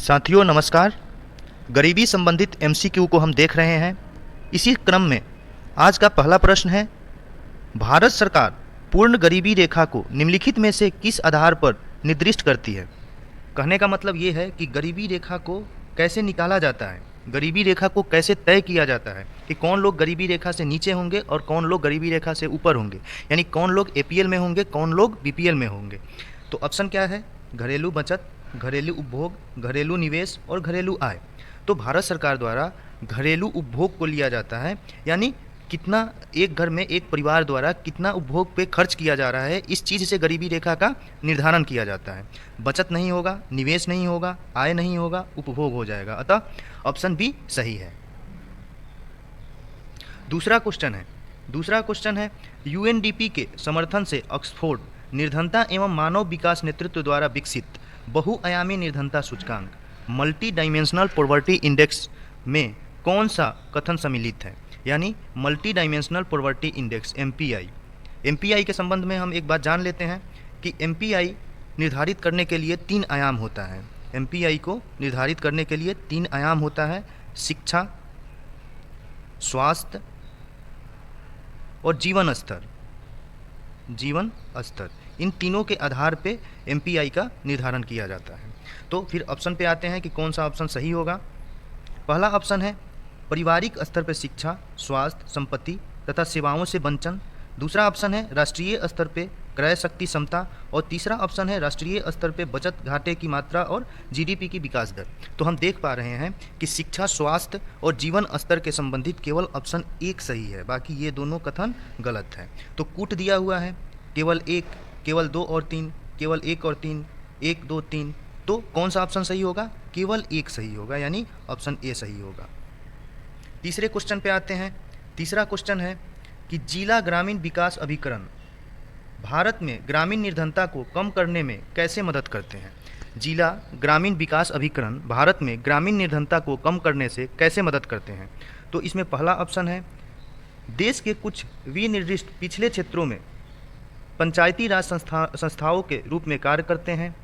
साथियों नमस्कार। गरीबी संबंधित एमसीक्यू को हम देख रहे हैं। इसी क्रम में आज का पहला प्रश्न है, भारत सरकार पूर्ण गरीबी रेखा को निम्नलिखित में से किस आधार पर निर्दिष्ट करती है। कहने का मतलब ये है कि गरीबी रेखा को कैसे निकाला जाता है, गरीबी रेखा को कैसे तय किया जाता है कि कौन लोग गरीबी रेखा से नीचे होंगे और कौन लोग गरीबी रेखा से ऊपर होंगे, यानी कौन लोग एपीएल में होंगे, कौन लोग बीपीएल में होंगे। तो ऑप्शन क्या है? घरेलू बचत, घरेलू उपभोग, घरेलू निवेश और घरेलू आय। तो भारत सरकार द्वारा घरेलू उपभोग को लिया जाता है, यानी कितना एक घर में एक परिवार द्वारा कितना उपभोग पे खर्च किया जा रहा है, इस चीज़ से गरीबी रेखा का निर्धारण किया जाता है। बचत नहीं होगा, निवेश नहीं होगा, आय नहीं होगा, उपभोग हो जाएगा। अतः ऑप्शन बी सही है। दूसरा क्वेश्चन है यूएनडीपी के समर्थन से ऑक्सफोर्ड निर्धनता एवं मानव विकास नेतृत्व द्वारा विकसित बहुआयामी निर्धनता सूचकांक मल्टी डायमेंशनल पॉवर्टी इंडेक्स में कौन सा कथन सम्मिलित है, यानी multi dimensional poverty index MPI. MPI के संबंध में हम एक बात जान लेते हैं कि एमपीआई निर्धारित करने के लिए 3 आयाम होता है। एमपीआई को निर्धारित करने के लिए 3 आयाम होता है, शिक्षा, स्वास्थ्य और जीवन स्तर। इन तीनों के आधार पे एमपीआई का निर्धारण किया जाता है। तो फिर ऑप्शन पे आते हैं कि कौन सा ऑप्शन सही होगा। पहला ऑप्शन है पारिवारिक स्तर पर शिक्षा, स्वास्थ्य, संपत्ति तथा सेवाओं से वंचन। दूसरा ऑप्शन है राष्ट्रीय स्तर पे क्रय शक्ति क्षमता और तीसरा ऑप्शन है राष्ट्रीय स्तर पे बचत घाटे की मात्रा और जीडीपी की विकास दर। तो हम देख पा रहे हैं कि शिक्षा, स्वास्थ्य और जीवन स्तर के संबंधित केवल ऑप्शन 1 सही है, बाकी ये दोनों कथन गलत है। तो कूट दिया हुआ है केवल 1, केवल 2 और 3, केवल 1 और 3, 1 2 3। तो कौन सा ऑप्शन सही होगा? केवल 1 सही होगा, यानी ऑप्शन ए सही होगा। तीसरे क्वेश्चन पे आते हैं। तीसरा क्वेश्चन है कि जिला ग्रामीण विकास अभिकरण भारत में ग्रामीण निर्धनता को कम करने में कैसे मदद करते हैं। जिला ग्रामीण विकास अभिकरण भारत में ग्रामीण निर्धनता को कम करने से कैसे मदद करते हैं। तो इसमें पहला ऑप्शन है देश के कुछ विनिर्दिष्ट पिछले क्षेत्रों में पंचायती राज संस्थाओं के रूप में कार्य करते हैं।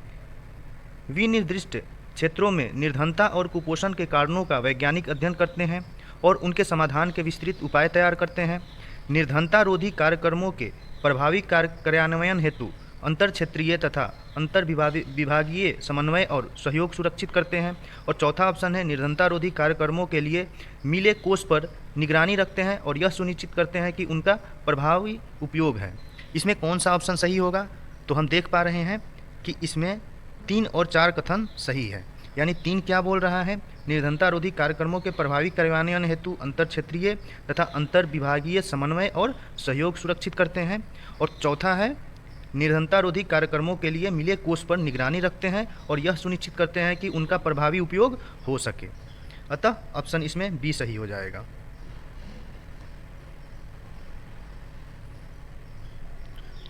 विनिर्दिष्ट क्षेत्रों में निर्धनता और कुपोषण के कारणों का वैज्ञानिक अध्ययन करते हैं और उनके समाधान के विस्तृत उपाय तैयार करते हैं। निर्धनता रोधी कार्यक्रमों के प्रभावी कार्यान्वयन हेतु अंतर क्षेत्रीय तथा अंतर विभागीय समन्वय और सहयोग सुरक्षित करते हैं। और चौथा ऑप्शन है निर्धनता रोधी कार्यक्रमों के लिए मिले कोष पर निगरानी रखते हैं और यह सुनिश्चित करते हैं कि उनका प्रभावी उपयोग है। इसमें कौन सा ऑप्शन सही होगा? तो हम देख पा रहे हैं कि इसमें 3 और 4 कथन सही है, यानी 3 क्या बोल रहा है? निर्धनता रोधी कार्यक्रमों के प्रभावी कार्यान्वयन हेतु अंतर क्षेत्रीय तथा अंतर विभागीय समन्वय और सहयोग सुरक्षित करते हैं। और चौथा है निर्धनता रोधी कार्यक्रमों के लिए मिले कोष पर निगरानी रखते हैं और यह सुनिश्चित करते हैं कि उनका प्रभावी उपयोग हो सके। अतः ऑप्शन इसमें बी सही हो जाएगा।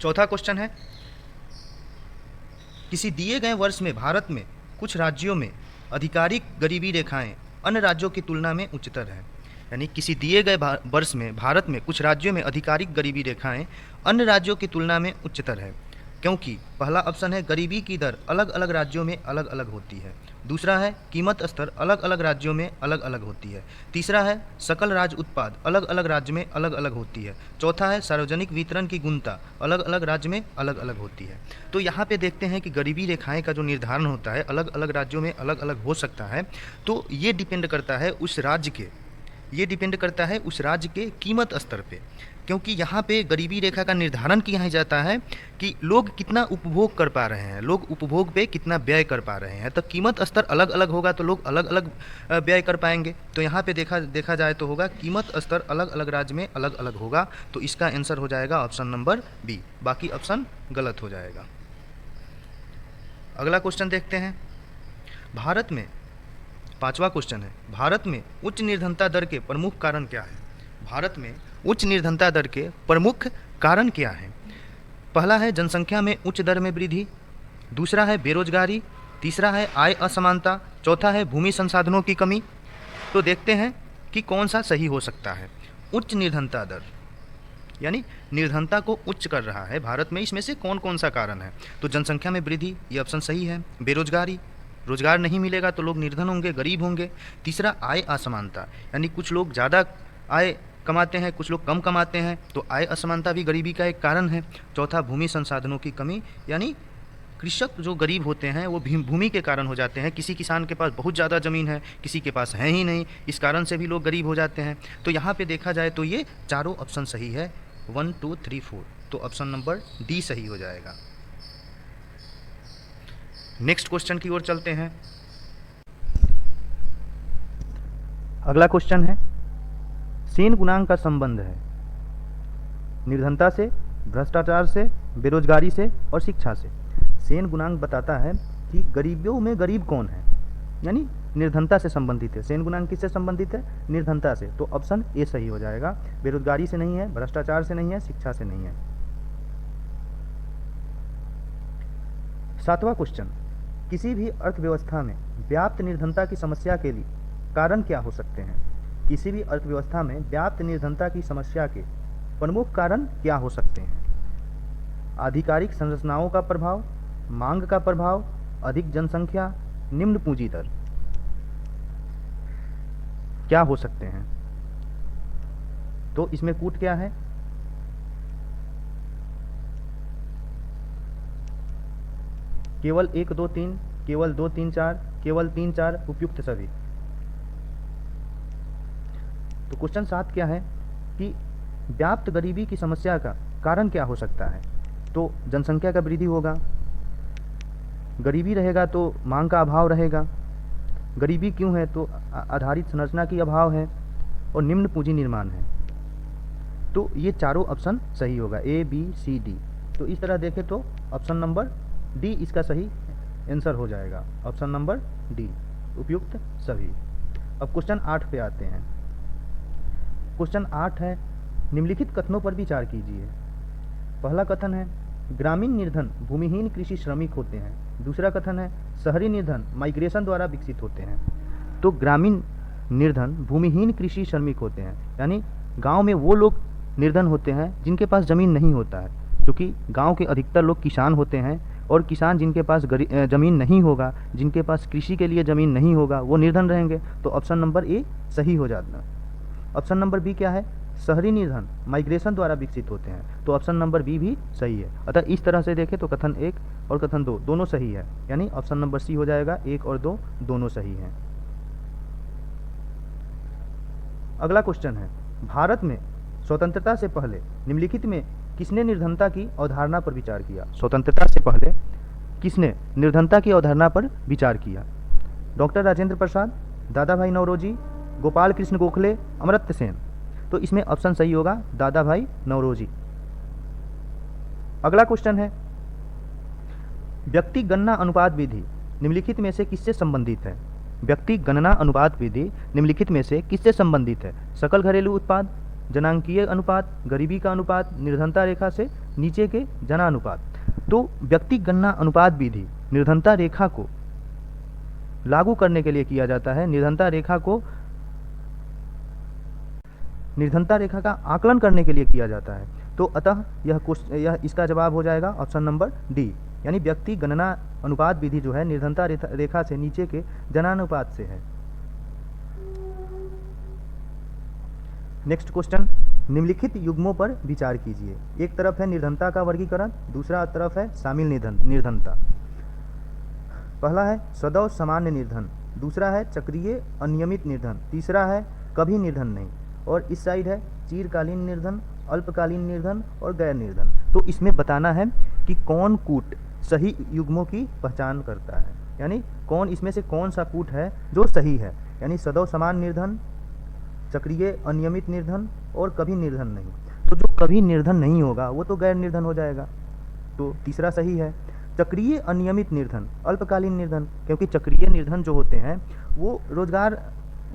चौथा क्वेश्चन है किसी दिए गए वर्ष में भारत में कुछ राज्यों में आधिकारिक गरीबी रेखाएं अन्य राज्यों की तुलना में उच्चतर है, यानी किसी दिए गए वर्ष में भारत में कुछ राज्यों में आधिकारिक गरीबी रेखाएं अन्य राज्यों की तुलना में उच्चतर है, क्योंकि पहला ऑप्शन है गरीबी की दर अलग अलग राज्यों में अलग अलग होती है। दूसरा है कीमत स्तर अलग अलग राज्यों में अलग अलग होती है। तीसरा है सकल राज्य उत्पाद अलग अलग राज्य में अलग अलग होती है। चौथा है सार्वजनिक वितरण की गुणवत्ता अलग अलग राज्य में अलग अलग होती है। तो यहाँ पे देखते हैं कि गरीबी रेखाएं का जो निर्धारण होता है अलग अलग राज्यों में अलग अलग हो सकता है। तो ये डिपेंड करता है उस राज्य के कीमत स्तर पे, क्योंकि यहाँ पे गरीबी रेखा का निर्धारण किया जाता है कि लोग कितना उपभोग कर पा रहे हैं, लोग उपभोग पे कितना व्यय कर पा रहे हैं। तो कीमत स्तर अलग अलग होगा तो लोग अलग अलग व्यय कर पाएंगे। तो यहाँ पे देखा जाए तो होगा कीमत स्तर अलग अलग राज्य में अलग अलग होगा। तो इसका आंसर हो जाएगा ऑप्शन नंबर बी, बाकी ऑप्शन गलत हो जाएगा। अगला क्वेश्चन देखते हैं। भारत में 5वां क्वेश्चन है भारत में उच्च निर्धनता दर के प्रमुख कारण क्या है। भारत में उच्च निर्धनता दर के प्रमुख कारण क्या हैं? पहला है जनसंख्या में उच्च दर में वृद्धि, दूसरा है बेरोजगारी, तीसरा है आय असमानता, चौथा है भूमि संसाधनों की कमी। तो देखते हैं कि कौन सा सही हो सकता है। उच्च निर्धनता दर यानी निर्धनता को उच्च कर रहा है भारत में, इसमें से कौन कौन सा कारण है? तो जनसंख्या में वृद्धि, ये ऑप्शन सही है। बेरोजगारी, रोजगार नहीं मिलेगा तो लोग निर्धन होंगे, गरीब होंगे। तीसरा, आय असमानता, यानी कुछ लोग ज़्यादा आय कमाते हैं, कुछ लोग कम कमाते हैं, तो आय असमानता भी गरीबी का एक कारण है। चौथा, भूमि संसाधनों की कमी, यानी कृषक जो गरीब होते हैं वो भूमि के कारण हो जाते हैं। किसी किसान के पास बहुत ज़्यादा ज़मीन है, किसी के पास है ही नहीं, इस कारण से भी लोग गरीब हो जाते हैं। तो यहाँ पे देखा जाए तो ये चारों ऑप्शन सही है, 1 2 3 4, तो ऑप्शन नंबर डी सही हो जाएगा। नेक्स्ट क्वेश्चन की ओर चलते हैं। अगला क्वेश्चन है, सेन गुणांक का संबंध है निर्धनता से, भ्रष्टाचार से, बेरोजगारी से और शिक्षा से। सेन गुणांक बताता है कि गरीबियों में गरीब कौन है, यानी निर्धनता से संबंधित है। सेन गुणांक किससे संबंधित है? निर्धनता से, तो ऑप्शन ए सही हो जाएगा। बेरोजगारी से नहीं है, भ्रष्टाचार से नहीं है, शिक्षा से नहीं है। 7वां क्वेश्चन, किसी भी अर्थव्यवस्था में व्याप्त निर्धनता की समस्या के लिए कारण क्या हो सकते हैं? किसी भी अर्थव्यवस्था में व्याप्त निर्धनता की समस्या के प्रमुख कारण क्या हो सकते हैं? आधिकारिक संरचनाओं का प्रभाव, मांग का प्रभाव, अधिक जनसंख्या, निम्न पूंजी दर, क्या हो सकते हैं? तो इसमें कूट क्या है? केवल 1 2 3, केवल 2 3 4, केवल 3 4, उपयुक्त सभी। तो क्वेश्चन 7 क्या है कि व्याप्त गरीबी की समस्या का कारण क्या हो सकता है? तो जनसंख्या का वृद्धि होगा, गरीबी रहेगा तो मांग का अभाव रहेगा। गरीबी क्यों है? तो आधारित संरचना की अभाव है और निम्न पूंजी निर्माण है। तो ये चारों ऑप्शन सही होगा, ए बी सी डी। तो इस तरह देखें तो ऑप्शन नंबर डी इसका सही आंसर हो जाएगा, ऑप्शन नंबर डी, उपयुक्त सभी। अब क्वेश्चन 8 पे आते हैं। क्वेश्चन 8 है, निम्नलिखित कथनों पर विचार कीजिए। पहला कथन है, ग्रामीण निर्धन भूमिहीन कृषि श्रमिक होते हैं। दूसरा कथन है, शहरी निर्धन माइग्रेशन द्वारा विकसित होते हैं। तो ग्रामीण निर्धन भूमिहीन कृषि श्रमिक होते हैं, यानी गांव में वो लोग निर्धन होते हैं जिनके पास ज़मीन नहीं होता है, क्योंकि गांव के अधिकतर लोग किसान होते हैं, और किसान जिनके पास ज़मीन नहीं होगा, जिनके पास कृषि के लिए ज़मीन नहीं होगा, वो निर्धन रहेंगे। तो ऑप्शन नंबर ए सही हो जाता। ऑप्शन नंबर बी क्या है? शहरी निर्धन माइग्रेशन द्वारा विकसित होते हैं। तो ऑप्शन नंबर बी भी सही है। अतः इस तरह से देखें तो कथन 1 और कथन 2 दोनों सही है, यानी ऑप्शन नंबर सी हो जाएगा, 1 और 2 दोनों सही हैं। अगला क्वेश्चन है, भारत में स्वतंत्रता से पहले निम्नलिखित में किसने निर्धनता की अवधारणा पर विचार किया? स्वतंत्रता से पहले किसने निर्धनता की अवधारणा पर विचार किया? डॉक्टर राजेंद्र प्रसाद, दादा भाई नौरोजी, गोपाल कृष्ण गोखले, अमर्त्य सेन। तो इसमें ऑप्शन सही होगा दादा भाई नौरोजी। अगला क्वेश्चन है, व्यक्ति गणना अनुपात विधि निम्नलिखित में से किससे संबंधित है? व्यक्ति गणना अनुपात विधि निम्नलिखित में से किससे संबंधित है? सकल घरेलू उत्पाद, जनांकीय अनुपात, गरीबी का अनुपात, निर्धनता रेखा से नीचे के जनानुपात। तो व्यक्ति गणना अनुपात विधि निर्धनता रेखा को लागू करने के लिए किया जाता है, निर्धनता रेखा का आकलन करने के लिए किया जाता है। तो अतः यह इसका जवाब हो जाएगा ऑप्शन नंबर डी, यानी व्यक्ति गणना अनुपात विधि जो है निर्धनता रेखा से नीचे के जनानुपात से है। नेक्स्ट क्वेश्चन, निम्नलिखित युग्मों पर विचार कीजिए। एक तरफ है निर्धनता का वर्गीकरण, दूसरा तरफ है शामिल निर्धनता। पहला है सदैव सामान्य निर्धन, दूसरा है चक्रीय अनियमित निर्धन, तीसरा है कभी निर्धन नहीं, और इस साइड है चिरकालीन निर्धन, अल्पकालीन निर्धन और गैर निर्धन। तो इसमें बताना है कि कौन कूट सही युग्मों की पहचान करता है, यानी कौन इसमें से कौन सा कूट है जो सही है, यानी सदैव समान निर्धन, चक्रीय अनियमित निर्धन और कभी निर्धन नहीं। तो जो कभी निर्धन नहीं होगा वो तो गैर निर्धन हो जाएगा, तो तीसरा सही है। चक्रीय अनियमित निर्धन, अल्पकालीन निर्धन, क्योंकि चक्रीय निर्धन जो होते हैं वो रोजगार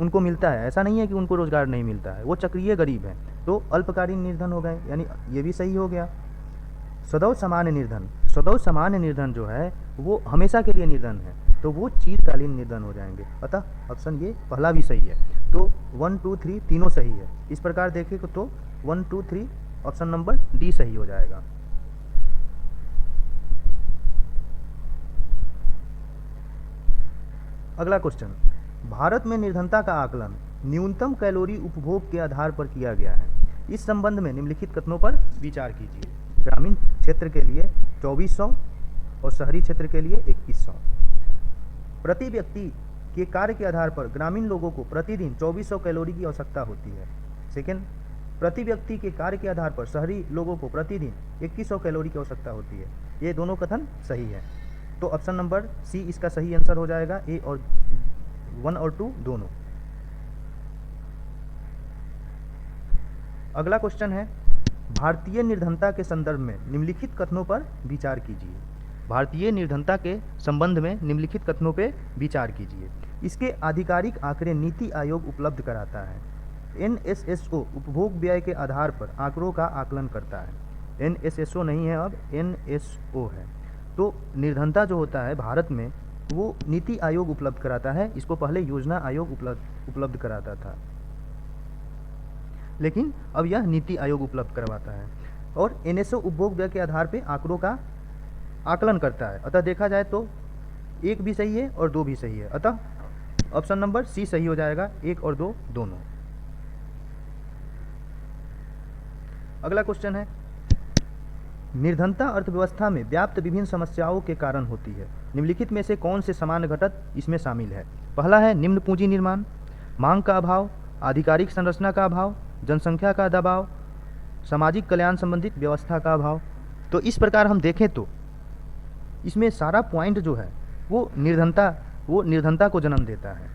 उनको मिलता है, ऐसा नहीं है कि उनको रोजगार नहीं मिलता है, वो चक्रीय गरीब हैं, तो अल्पकालीन निर्धन हो गए, यानी ये भी सही हो गया। सदैव सामान्य निर्धन जो है वो हमेशा के लिए निर्धन है, तो वो चिरकालीन निर्धन हो जाएंगे। अतः ऑप्शन ये पहला भी सही है। तो 1 2 3 तीनों सही है। इस प्रकार देखें तो 1 2 3 ऑप्शन नंबर डी सही हो जाएगा। अगला क्वेश्चन, भारत में निर्धनता का आकलन न्यूनतम कैलोरी उपभोग के आधार पर किया गया है। इस संबंध में निम्नलिखित कथनों पर विचार कीजिए। ग्रामीण क्षेत्र के लिए 2400 और शहरी क्षेत्र के लिए 2100। प्रति व्यक्ति के कार्य के आधार पर ग्रामीण लोगों को प्रतिदिन 2400 कैलोरी की आवश्यकता होती है। सेकेंड, प्रति व्यक्ति के कार्य के आधार पर शहरी लोगों को प्रतिदिन 2100 कैलोरी की आवश्यकता होती है। ये दोनों कथन सही है, तो ऑप्शन नंबर सी इसका सही आंसर हो जाएगा, ए और 1 और 2 दोनों। अगला क्वेश्चन है, भारतीय निर्धनता के संदर्भ में निम्नलिखित कथनों पर विचार कीजिए। भारतीय निर्धनता के संबंध में निम्नलिखित कथनों पर विचार कीजिए। इसके आधिकारिक आंकड़े नीति आयोग उपलब्ध कराता है। NSSO उपभोग व्यय के आधार पर आंकड़ों का आकलन करता है। NSSO नहीं है, अब NSO है। तो निर्धनता जो होता है भारत में वो नीति आयोग उपलब्ध कराता है। इसको पहले योजना आयोग उपलब्ध कराता था, लेकिन अब यह नीति आयोग उपलब्ध करवाता है। और NSO उपभोग व्यय के आधार पर आंकड़ों का आकलन करता है। अतः देखा जाए तो 1 भी सही है और 2 भी सही है, अतः ऑप्शन नंबर सी सही हो जाएगा, 1 और 2 दोनों। अगला क्वेश्चन है, निर्धनता अर्थव्यवस्था में व्याप्त विभिन्न समस्याओं के कारण होती है। निम्नलिखित में से कौन से सामान्य घटक इसमें शामिल है? पहला है निम्न पूंजी निर्माण, मांग का अभाव, आधिकारिक संरचना का अभाव, जनसंख्या का दबाव, सामाजिक कल्याण संबंधित व्यवस्था का अभाव। तो इस प्रकार हम देखें तो इसमें सारा पॉइंट जो है वो निर्धनता को जन्म देता है।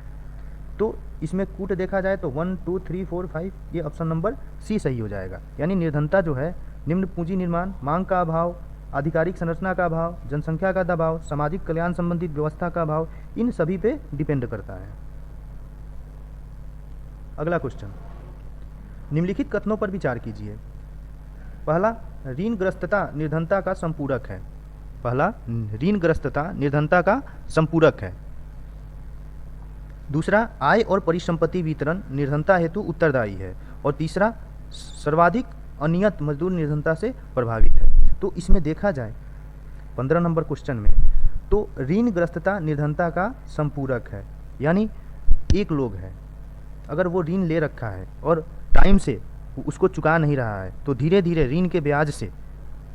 तो इसमें कूट देखा जाए तो 1 2 3 4 5 ये ऑप्शन नंबर सी सही हो जाएगा। यानी निर्धनता जो है निम्न पूंजी निर्माण, मांग का अभाव, आधिकारिक संरचना का अभाव, जनसंख्या का दबाव, सामाजिक कल्याण संबंधित व्यवस्था का अभाव, इन सभी पे डिपेंड करता है। अगला क्वेश्चन, निम्नलिखित कथनों पर विचार कीजिए। पहला, ऋणग्रस्तता निर्धनता का संपूरक है। पहला, ऋणग्रस्तता निर्धनता का संपूरक है। दूसरा, आय और परिसंपत्ति वितरण निर्धनता हेतु उत्तरदायी है। और तीसरा, सर्वाधिक अनियत मजदूर निर्धनता से प्रभावित है। तो इसमें देखा जाए 15 नंबर क्वेश्चन में तो ऋणग्रस्तता निर्धनता का संपूरक है। यानी एक लोग है, अगर वो ऋण ले रखा है और टाइम से उसको चुका नहीं रहा है तो धीरे धीरे ऋण के ब्याज से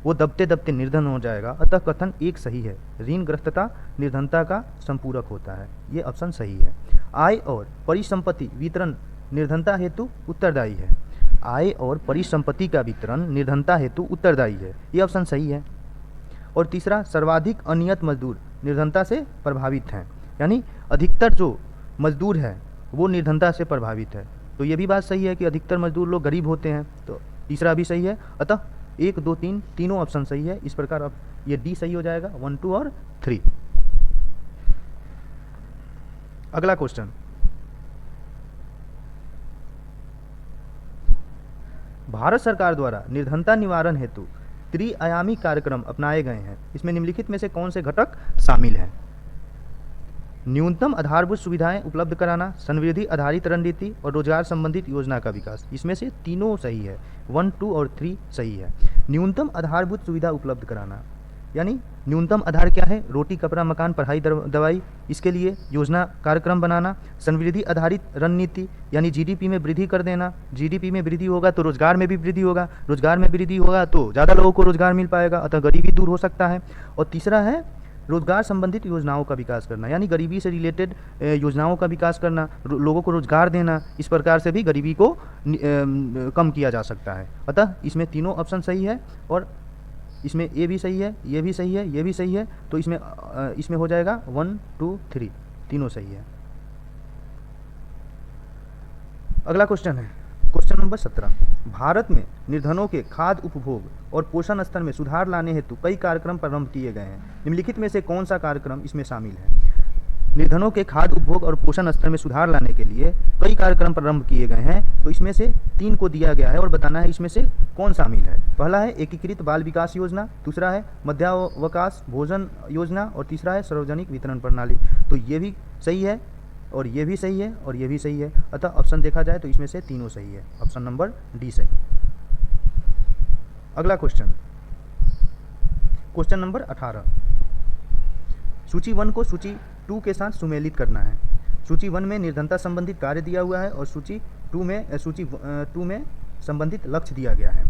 वो दबते दबते निर्धन हो जाएगा। अतः कथन 1 सही है, ऋणग्रस्तता निर्धनता का संपूरक होता है। ये ऑप्शन सही है। आय और परिसंपत्ति वितरण निर्धनता हेतु उत्तरदायी है। आय और परिसंपत्ति का वितरण निर्धनता हेतु उत्तरदायी है, ये ऑप्शन सही है। और तीसरा, सर्वाधिक अनियत मजदूर निर्धनता से प्रभावित हैं। यानी अधिकतर जो मजदूर है वो निर्धनता से प्रभावित है। तो ये भी बात सही है कि अधिकतर मजदूर लोग गरीब होते हैं। तो तीसरा भी सही है। अतः 1 2 3 तीनों ऑप्शन सही है। इस प्रकार अब ये डी सही हो जाएगा, 1 2 और 3। अगला क्वेश्चन, भारत सरकार द्वारा निर्धनता निवारण हेतु त्रिआयामी कार्यक्रम अपनाए गए हैं। इसमें निम्नलिखित में से कौन से घटक शामिल हैं? न्यूनतम आधारभूत सुविधाएं उपलब्ध कराना, संवृद्धि आधारित रणनीति और रोजगार संबंधित योजना का विकास। इसमें से तीनों सही है, 1 2 और 3 सही है। न्यूनतम आधारभूत सुविधा उपलब्ध कराना यानी न्यूनतम आधार क्या है? रोटी, कपड़ा, मकान, पढ़ाई, दवाई। इसके लिए योजना कार्यक्रम बनाना। संवृद्धि आधारित रणनीति यानी जीडीपी में वृद्धि कर देना। जीडीपी में वृद्धि होगा तो रोजगार में भी वृद्धि होगा, रोजगार में वृद्धि होगा तो ज़्यादा लोगों को रोजगार मिल पाएगा, अतः गरीबी दूर हो सकता है। और तीसरा है रोजगार संबंधित योजनाओं का विकास करना, यानी गरीबी से रिलेटेड योजनाओं का विकास करना, लोगों को रोजगार देना। इस प्रकार से भी गरीबी को कम किया जा सकता है। अतः इसमें तीनों ऑप्शन सही है और इसमें ए भी सही है, ये भी सही है, ये भी सही है। तो इसमें हो जाएगा 1 2 3 तीनों सही है। अगला क्वेश्चन है क्वेश्चन नंबर 17। भारत में निर्धनों के खाद्य उपभोग और पोषण स्तर में सुधार लाने हेतु कई कार्यक्रम प्रारंभ किए गए हैं। निम्नलिखित में से कौन सा कार्यक्रम इसमें शामिल है? निर्धनों के खाद्य उपभोग और पोषण स्तर में सुधार लाने के लिए कई कार्यक्रम प्रारंभ किए गए हैं। तो इसमें से 3 को दिया गया है और बताना है इसमें से कौन शामिल है। पहला है एकीकृत बाल विकास योजना, दूसरा है मध्यावकाश भोजन योजना और तीसरा है सार्वजनिक वितरण प्रणाली। तो ये भी सही है और ये भी सही है और ये भी सही है। अतः ऑप्शन देखा जाए तो इसमें से तीनों सही है, ऑप्शन नंबर डी सही। अगला क्वेश्चन क्वेश्चन नंबर 18। सूची 1 को सूची 2 के साथ सुमेलित करना है। सूची 1 में निर्धनता संबंधित कार्य दिया हुआ है और सूची 2 में संबंधित लक्ष्य दिया गया है।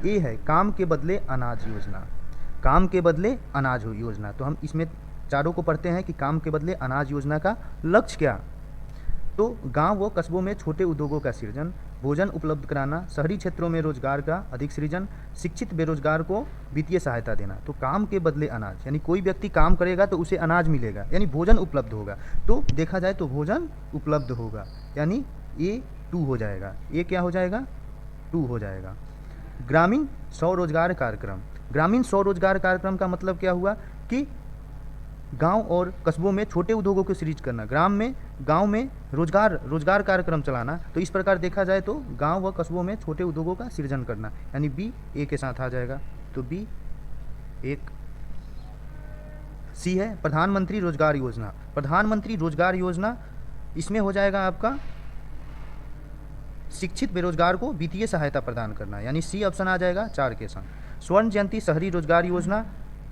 ए है काम के बदले अनाज योजना। काम के बदले अनाज योजना, तो हम इसमें चारों को पढ़ते हैं कि काम के बदले अनाज योजना का लक्ष्य क्या। तो गांव व कस्बों में छोटे उद्योगों का सृजन, भोजन उपलब्ध कराना, शहरी क्षेत्रों में रोजगार का अधिक सृजन, शिक्षित बेरोजगार को वित्तीय सहायता देना। तो काम के बदले अनाज, यानी कोई व्यक्ति काम करेगा तो उसे अनाज मिलेगा, यानी भोजन उपलब्ध होगा। तो देखा जाए तो भोजन उपलब्ध होगा, यानी ए 2 हो जाएगा। ए क्या हो जाएगा? 2 हो जाएगा। ग्रामीण स्वरोजगार कार्यक्रम। ग्रामीण स्वरोजगार कार्यक्रम का मतलब क्या हुआ कि गांव और कस्बों में छोटे उद्योगों को सृजित करना, गांव में रोजगार कार्यक्रम चलाना। तो इस प्रकार देखा जाए तो गांव व कस्बों में छोटे उद्योगों का सृजन करना, यानी बी ए के साथ आ जाएगा। तो बी 1। सी है प्रधानमंत्री रोजगार योजना। प्रधानमंत्री रोजगार योजना, इसमें हो जाएगा आपका शिक्षित बेरोजगार को वित्तीय सहायता प्रदान करना, यानी सी ऑप्शन आ जाएगा 4 के साथ। स्वर्ण जयंती शहरी रोजगार योजना।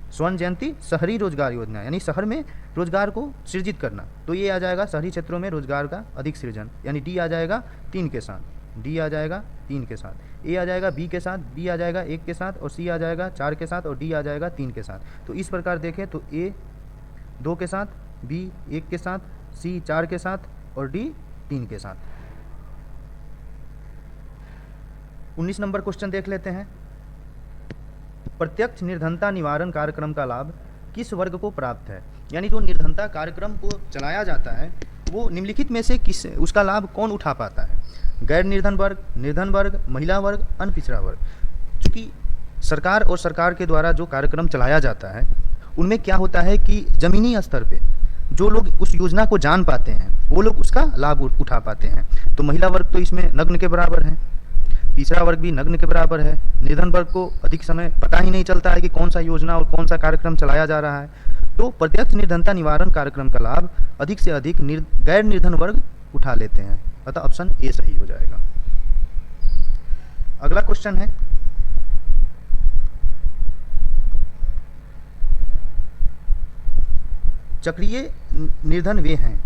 स्वर्ण जयंती शहरी रोजगार योजना, यानी शहर में रोजगार को सृजित करना। तो ये आ जाएगा शहरी क्षेत्रों में रोजगार का अधिक सृजन, यानी डी आ जाएगा 3 के साथ। डी आ जाएगा 3 के साथ। ए आ जाएगा बी के साथ, बी आ जाएगा 1 के साथ, और सी आ जाएगा 4 के साथ, और डी आ जाएगा 3 के साथ। तो इस प्रकार देखें तो ए 2 के साथ, बी 1 के साथ, सी 4 के साथ, और डी 3 के साथ। 19 नंबर क्वेश्चन देख लेते हैं। प्रत्यक्ष निर्धनता निवारण कार्यक्रम का लाभ किस वर्ग को प्राप्त है? यानी जो निर्धनता कार्यक्रम को चलाया जाता है वो निम्नलिखित में से उसका लाभ कौन उठा पाता है? गैर निर्धन वर्ग, निर्धन वर्ग, महिला वर्ग, अनपिछड़ा वर्ग। चूँकि सरकार और सरकार के द्वारा जो कार्यक्रम चलाया जाता है उनमें क्या होता है कि ज़मीनी स्तर पे जो लोग उस योजना को जान पाते हैं वो लोग उसका लाभ उठा पाते हैं। तो महिला वर्ग तो इसमें नग्न के बराबर है, तीसरा वर्ग भी नग्न के बराबर है। निर्धन वर्ग को अधिक समय पता ही नहीं चलता है कि कौन सा योजना और कौन सा कार्यक्रम चलाया जा रहा है। तो प्रत्यक्ष निर्धनता निवारण कार्यक्रम का लाभ अधिक से अधिक गैर निर्धन वर्ग उठा लेते हैं, अतः ऑप्शन ए सही हो जाएगा। अगला क्वेश्चन है, चक्रीय निर्धन वे हैं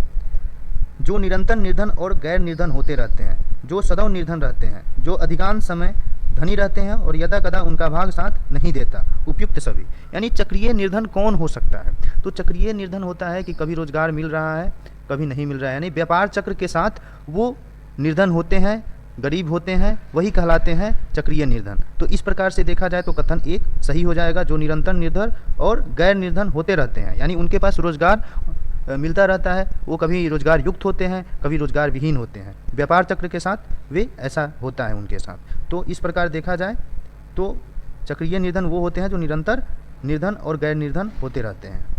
जो निरंतर निर्धन और गैर निर्धन होते रहते हैं, जो सदैव निर्धन रहते हैं, जो अधिकांश समय धनी रहते हैं और यदा कदा उनका भाग साथ नहीं देता। उपयुक्त सभी, यानी चक्रीय निर्धन कौन हो सकता है? तो चक्रीय निर्धन होता है कि कभी रोजगार मिल रहा है कभी नहीं मिल रहा है, यानी व्यापार चक्र के साथ वो निर्धन होते हैं, गरीब होते हैं, वही कहलाते हैं चक्रीय निर्धन। तो इस प्रकार से देखा जाए तो कथन 1 सही हो जाएगा, जो निरंतर निर्धन और गैर निर्धन होते रहते हैं, यानी उनके पास रोजगार मिलता रहता है, वो कभी रोजगार युक्त होते हैं कभी रोजगार विहीन होते हैं, व्यापार चक्र के साथ वे ऐसा होता है उनके साथ। तो इस प्रकार देखा जाए तो चक्रीय निर्धन वो होते हैं जो निरंतर निर्धन और गैर निर्धन होते रहते हैं।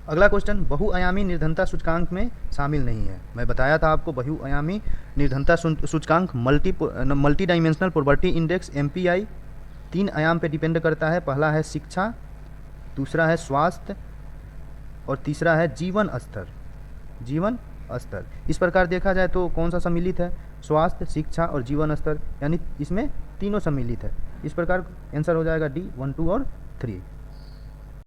अगला क्वेश्चन, बहुआयामी निर्धनता सूचकांक में शामिल नहीं है। मैं बताया था आपको बहुआयामी निर्धनता सूचकांक multi dimensional poverty index MPI 3 आयाम पे डिपेंड करता है। पहला है शिक्षा, दूसरा है स्वास्थ्य और तीसरा है जीवन स्तर। जीवन स्तर, इस प्रकार देखा जाए तो कौन सा सम्मिलित है? स्वास्थ्य, शिक्षा और जीवन स्तर, यानी इसमें तीनों सम्मिलित है। इस प्रकार आंसर हो जाएगा D 1, 2 और 3।